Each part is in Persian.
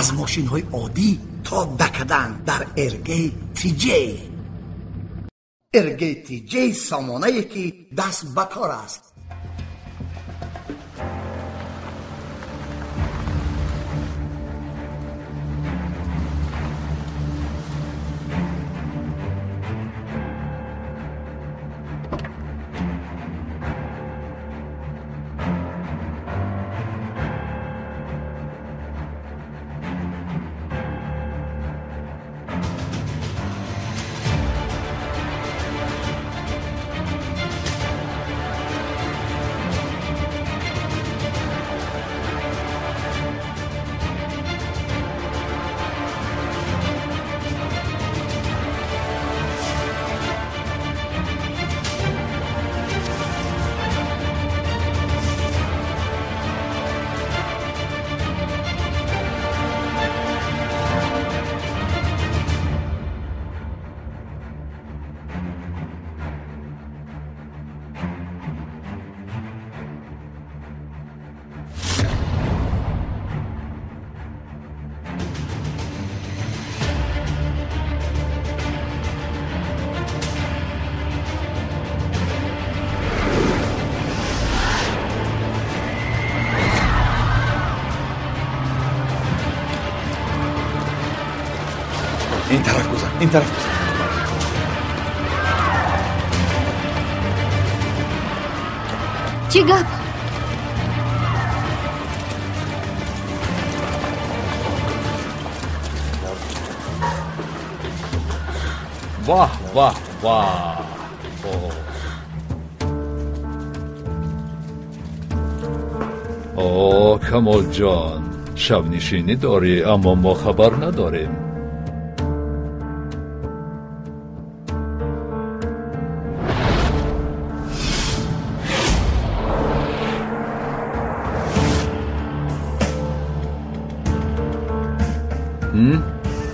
از ماشین های عادی تا دکدن در ارگه تیجی. ارگه تیجی سامانه که دست بکار است. این طرف گذار، این طرف گذار. چی گپ؟ واه واه واه. اوه کمال جان، شب نشینی داری اما ما خبر نداریم.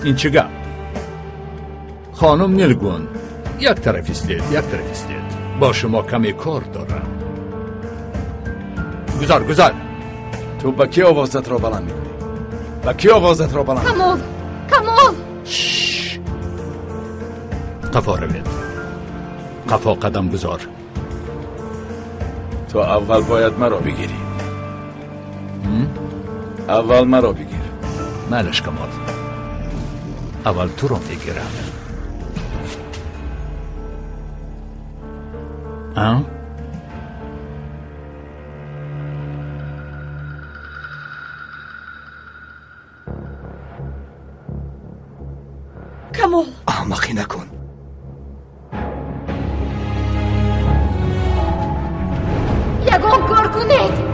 این چه گپ؟ خانم نیلگون، یک طرف استید. با شما کمی کار دارم. گذار. تو با کی آوازت را بلند میکنی؟ با کی آوازت را بلند؟ کمال. قفا روید. قفا قدم گذار. تو اول باید مرا بگیری. اول مرا بگیر. مالش کمال، اول تو رو میگیرم. کمال احمقی نکن. یگان کار کنید.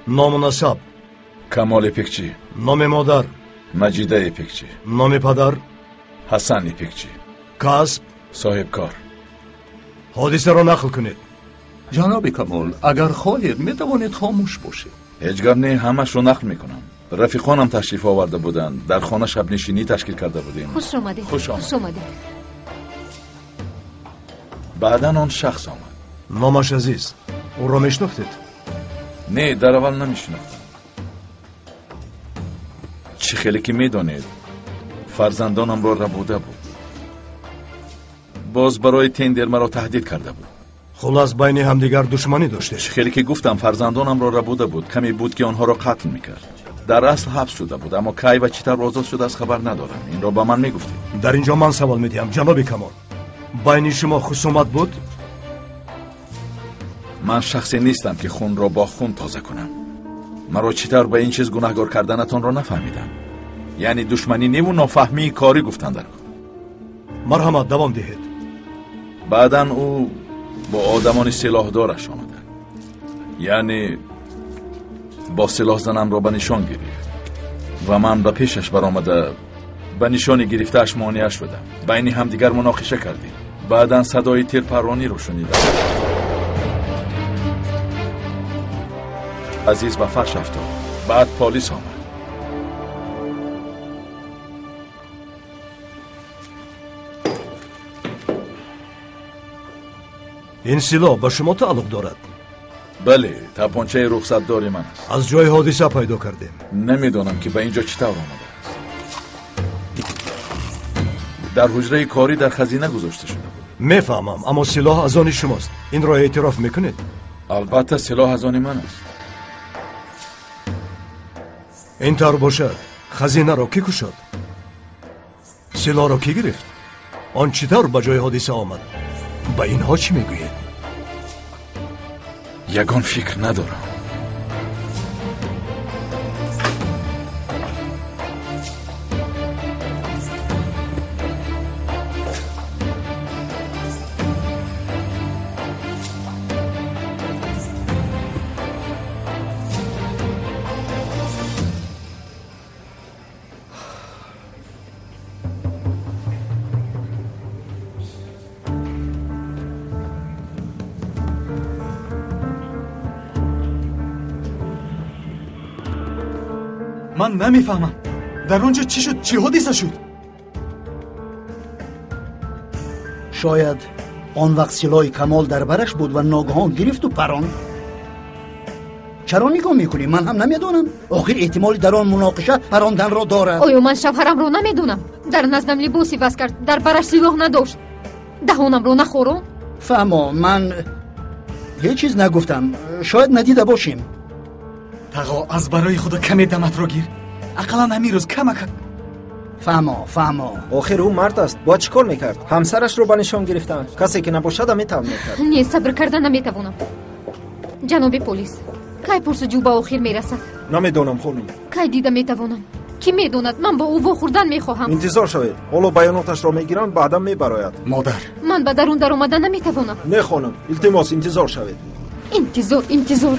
نام نسب کمال اپکچی. نام مادر مجیده اپکچی. نام پدر حسن اپکچی. کسب صاحب کار. حادثه را نقل کنید. جناب کمال، اگر خواهید میتوانید خاموش باشید. هیچ گپ نه، همش رو نقل میکنم. رفیقانم تشریف آورده بودند، در خانه شب نشینی تشکیل کرده بودیم. خوش آمدید. بعداً آن شخص آمد. نامش عزیز، او را میشناختید؟ نه، در اول نمیشناختم. چی خیلی که میدانید فرزندانم را ربوده بود. باز برای تندر مرا تهدید کرده بود. خلاص بین همدیگر دشمنی داشته. چی خیلی که گفتم فرزندانم را ربوده بود. کمی بود که آنها را قتل میکرد. در اصل حبس شده بود، اما کی و چطور آزاد شده از خبر ندارم. این را به من میگفتید. در اینجا من سوال میدیم جناب کمال، بین شما خصومت بود؟ من شخصی نیستم که خون را با خون تازه کنم. مرا چطور به این چیز گناهکار کردنتان را نفهمیدم. یعنی دشمنی نیو و نافهمی کاری گفتن در مرحمت دوام دهید. بعدن او با آدمان سلاح دارش آمدن. یعنی با سلاح زنم را به نشان گرفت و من به پیشش برآمده به نشانی گرفتهش مانعش شدم. بین همدیگر مناقشه کردیم. بعدن صدای تیرپرانی رو شنیدم. عزیز به فرش افتاد. بعد پلیس آمد. این سلاح به شما تعلق دارد؟ بله، تپانچه رخصت داری من است. از جای حادثه پیدا کردیم. نمیدونم که به اینجا چطور آمده است. در حجره کاری در خزینه گذاشته شده بود. میفهمم، اما سلاح از آن شماست. این را اعتراف میکنید؟ البته سلاح از آن من است. این طور باشد خزینه را کی کشد؟ سلاح را کی گرفت؟ آن چطور به جای حادثه آمد؟ به اینها چی میگوید؟ یگان فکر ندارم. من نمیفهمم در اونجا چی شد؟ چی حادثه شد؟ شاید آن وقت سلاح کمال در برش بود و ناگهان گرفت و پران. چرا نگاه میکنی؟ من هم نمیدونم. آخر احتمالی در آن مناقشه پراندن را دارد. آیا من شوهرم رو نمیدونم؟ در نزدم لباسی بس کرد، در برش سلاح نداشت، دهانم رو نخورم. فهمو، من هیچ چیز نگفتم. شاید ندیده باشیم. تقا از برای خدا کمی دمت رو گیر. اقلا همین روز کمک. فهمو. آخر او مرد است. با چیکار میکرد؟ همسرش رو به نشان گرفتن. کسی که نباشد میتونه میکرد. نه، صبر کردن نمیتوانم. جناب پلیس، کی پرسجو به آخر میرسد؟ نمیدونم خانم. کی دیده میتوانم؟ کی میدوند؟ من با او واخوردن میخواهم. انتظار شوید. حالا بیاناتش را میگیرن، بعدا میبراید. مادر، من به درون در آمدن نمیتوانم. نه خانم، التماس انتظار شوید. انتظار